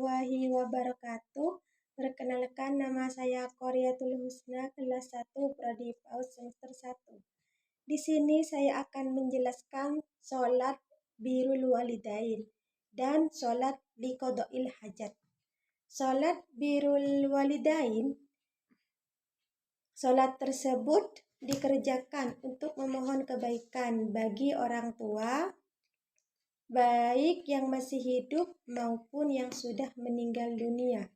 warahmatullahi wabarakatuh. Perkenalkan, nama saya Qoriatul Husna, kelas 1 Prodi PAUD semester 1. Di sini saya akan menjelaskan sholat birrul walidain dan sholat liqoda'il hajat. Sholat birrul walidain, sholat tersebut dikerjakan untuk memohon kebaikan bagi orang tua, baik yang masih hidup maupun yang sudah meninggal dunia.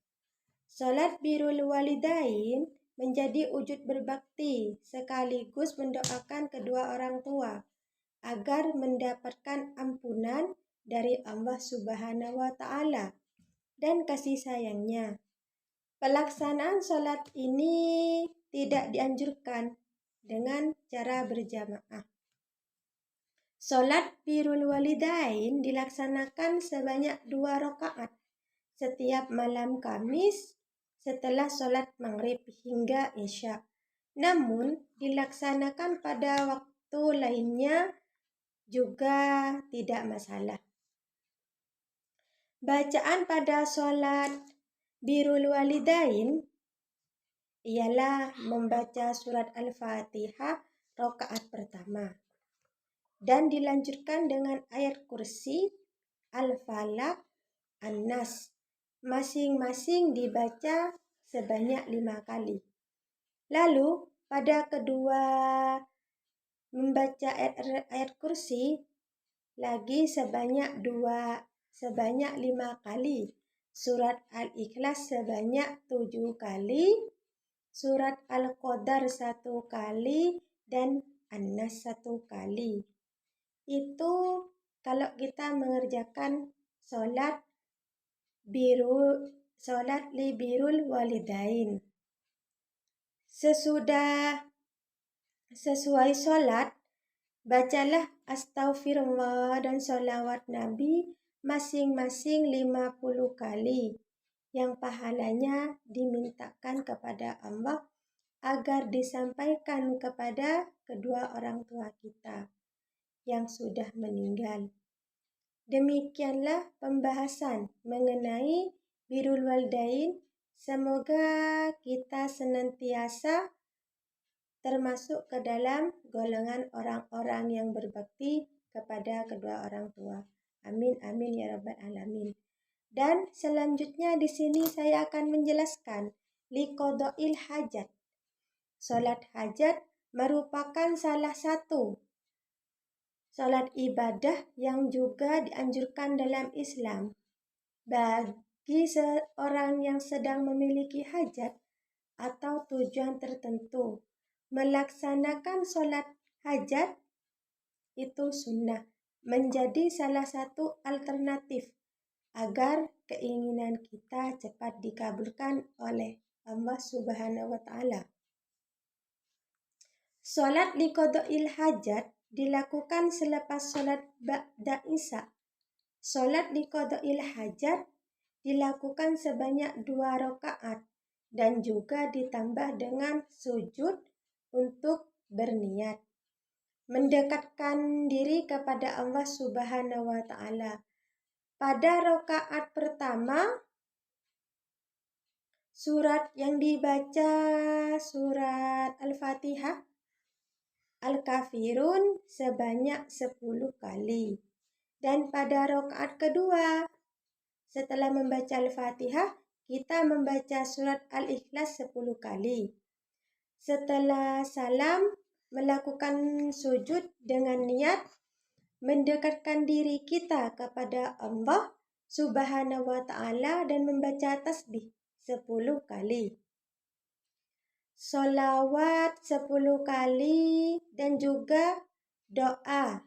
Sholat birrul walidain menjadi wujud berbakti sekaligus mendoakan kedua orang tua agar mendapatkan ampunan dari Allah Subhanahu wa Ta'ala dan kasih sayangnya. Pelaksanaan sholat ini tidak dianjurkan dengan cara berjamaah. Sholat birrul walidain dilaksanakan sebanyak 2 rakaat setiap malam Kamis setelah sholat maghrib hingga isya. Namun dilaksanakan pada waktu lainnya juga tidak masalah. Bacaan pada sholat birrul walidain ialah membaca surat Al-Fatihah rakaat pertama dan dilanjutkan dengan ayat kursi, Al-Falaq, An-Nas. Masing-masing dibaca sebanyak 5 kali. Lalu pada kedua membaca ayat kursi lagi sebanyak 5 kali. Surat Al-Ikhlas sebanyak 7 kali. Surat Al-Qadar 1 kali dan An-Nas 1 kali. Itu kalau kita mengerjakan sholat birrul walidain. Sesuai sholat, bacalah astaghfirullah dan sholawat Nabi masing-masing 50 kali yang pahalanya dimintakan kepada Allah agar disampaikan kepada kedua orang tua kita yang sudah meninggal. Demikianlah pembahasan mengenai birrul walidain. Semoga kita senantiasa termasuk ke dalam golongan orang-orang yang berbakti kepada kedua orang tua. Amin amin ya rabbal alamin. Dan selanjutnya di sini saya akan menjelaskan liqoda'il hajat. Sholat hajat merupakan salah satu sholat ibadah yang juga dianjurkan dalam Islam. Bagi seorang yang sedang memiliki hajat atau tujuan tertentu, melaksanakan sholat hajat itu sunnah, menjadi salah satu alternatif agar keinginan kita cepat dikabulkan oleh Allah Subhanahu wa Ta'ala. Sholat liqoda'il hajat dilakukan selepas sholat ba'da isya. Sholat liqoda'il hajat dilakukan sebanyak 2 rakaat dan juga ditambah dengan sujud untuk berniat mendekatkan diri kepada Allah Subhanahu wa Ta'ala. Pada rakaat pertama, surat yang dibaca surat Al-Fatihah, Al-Kafirun sebanyak 10 kali. Dan pada rakaat kedua, setelah membaca Al-Fatihah, kita membaca surat Al-Ikhlas 10 kali. Setelah salam, melakukan sujud dengan niat mendekatkan diri kita kepada Allah Subhanahu wa Ta'ala dan membaca tasbih 10 kali. Sholawat 10 kali dan juga doa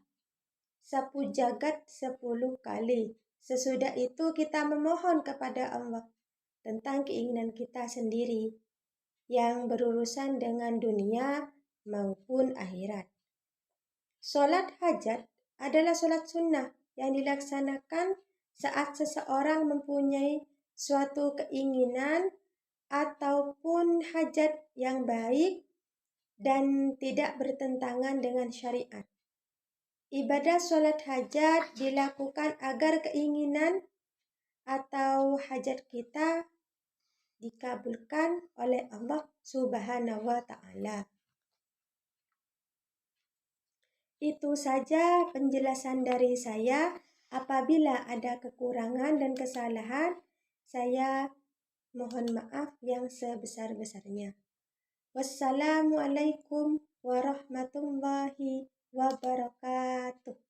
sapu jagat 10 kali. Sesudah itu kita memohon kepada Allah tentang keinginan kita sendiri yang berurusan dengan dunia maupun akhirat. Sholat hajat adalah sholat sunnah yang dilaksanakan saat seseorang mempunyai suatu keinginan ataupun hajat yang baik dan tidak bertentangan dengan syariat. Ibadah sholat hajat dilakukan agar keinginan atau hajat kita dikabulkan oleh Allah Subhanahu wa Ta'ala. Itu saja penjelasan dari saya. Apabila ada kekurangan dan kesalahan, saya mohon maaf yang sebesar-besarnya. Wassalamualaikum warahmatullahi wabarakatuh.